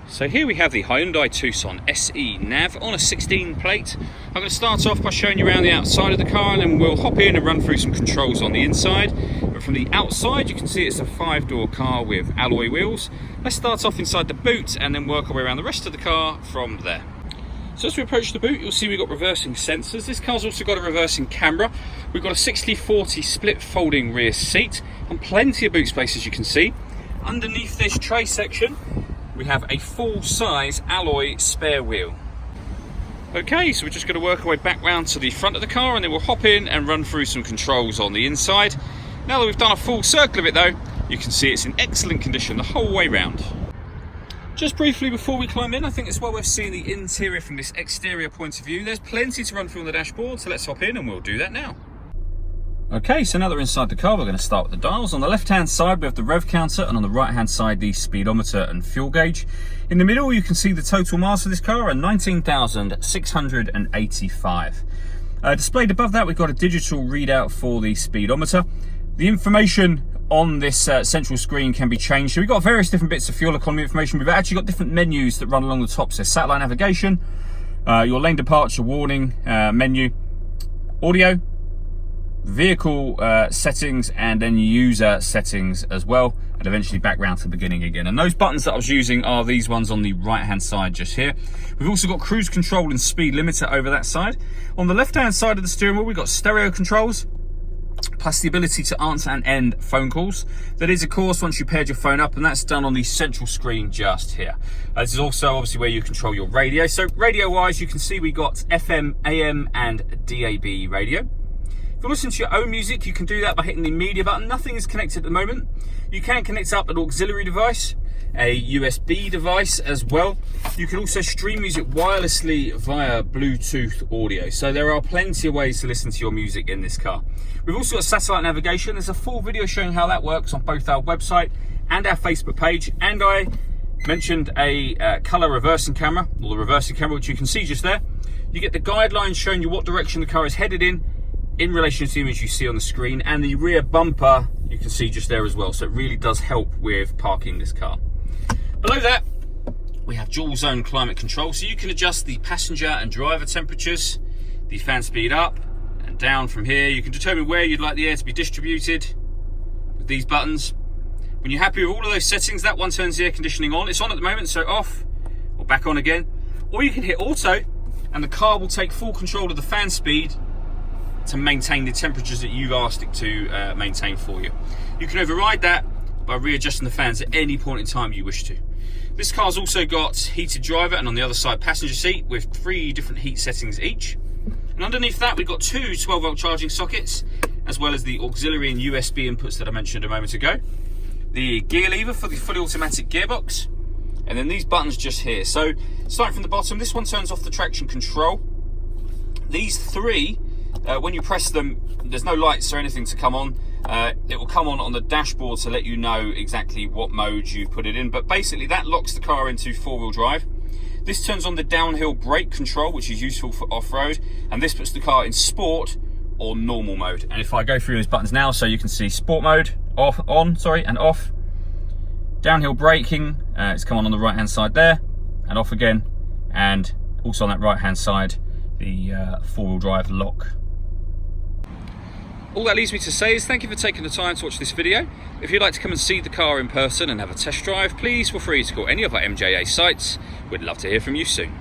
So here we have the Hyundai Tucson SE nav on a 16 plate. I'm going to start off by showing you around the outside of the car, and then we'll hop in and run through some controls on the inside. But from the outside you can see it's a 5-door car with alloy wheels. Let's start off inside the boot and then work our way around the rest of the car from there. So as we approach the boot, you'll see we've got reversing sensors. This car's also got a reversing camera. We've got a 60/40 split folding rear seat and plenty of boot space, as you can see. Underneath this tray section we have a full-size alloy spare wheel. Okay, so we're just going to work our way back round to the front of the car, and then we'll hop in and run through some controls on the inside. Now that we've done a full circle of it though, you can see it's in excellent condition the whole way round. Just briefly before we climb in, I think it's well worth seeing the interior from this exterior point of view. There's plenty to run through on the dashboard, so let's hop in and we'll do that now. Okay, so now that we're inside the car, we're going to start with the dials. On the left-hand side, we have the rev counter, and on the right-hand side, the speedometer and fuel gauge. In the middle, you can see the total miles of this car are 19,685. Displayed above that, we've got a digital readout for the speedometer. The information on this central screen can be changed. So we've got various different bits of fuel economy information. We've actually got different menus that run along the top. So satellite navigation, your lane departure warning menu, audio, vehicle settings, and then user settings as well, and eventually back round to the beginning again. And those buttons that I was using are these ones on the right hand side just here. We've also got cruise control and speed limiter over that side. On the left hand side of the steering wheel, we've got stereo controls plus the ability to answer and end phone calls. That is, of course, once you paired your phone up, and that's done on the central screen just here. This is also obviously where you control your radio. So radio wise, you can see we got FM, AM and DAB radio. If you listen to your own music, you can do that by hitting the media button. Nothing is connected at the moment. You can connect up an auxiliary device, a USB device as well. You can also stream music wirelessly via Bluetooth audio. So there are plenty of ways to listen to your music in this car. We've also got satellite navigation. There's a full video showing how that works on both our website and our Facebook page. And I mentioned a color reversing camera, or the reversing camera, which you can see just there. You get the guidelines showing you what direction the car is headed in relation to the image you see on the screen, and the rear bumper you can see just there as well. So it really does help with parking this car. Below that, we have dual zone climate control, so you can adjust the passenger and driver temperatures, the fan speed up and down from here. You can determine where you'd like the air to be distributed with these buttons. When you're happy with all of those settings, that one turns the air conditioning on. It's on at the moment, so off or back on again. Or you can hit auto, and the car will take full control of the fan speed to maintain the temperatures that you've asked it to maintain for you. You can override that by readjusting the fans at any point in time you wish to. This car's also got heated driver and on the other side passenger seat with 3 different heat settings each. And underneath that we've got 2 12-volt charging sockets, as well as the auxiliary and USB inputs that I mentioned a moment ago. The gear lever for the fully automatic gearbox, and then these buttons just here. So starting from the bottom, this one turns off the traction control. These 3, when you press them, there's no lights or anything to come on. It will come on the dashboard to let you know exactly what mode you've put it in, but basically that locks the car into 4-wheel drive. This turns on the downhill brake control, which is useful for off-road, and this puts the car in sport or normal mode. And if I go through those buttons now, so you can see sport mode, on and off. Downhill braking, it's come on the right hand side there, and off again, and also on that right hand side, the 4-wheel drive lock. All that leaves me to say is thank you for taking the time to watch this video. If you'd like to come and see the car in person and have a test drive, please feel free to call any of our MJA sites. We'd love to hear from you soon.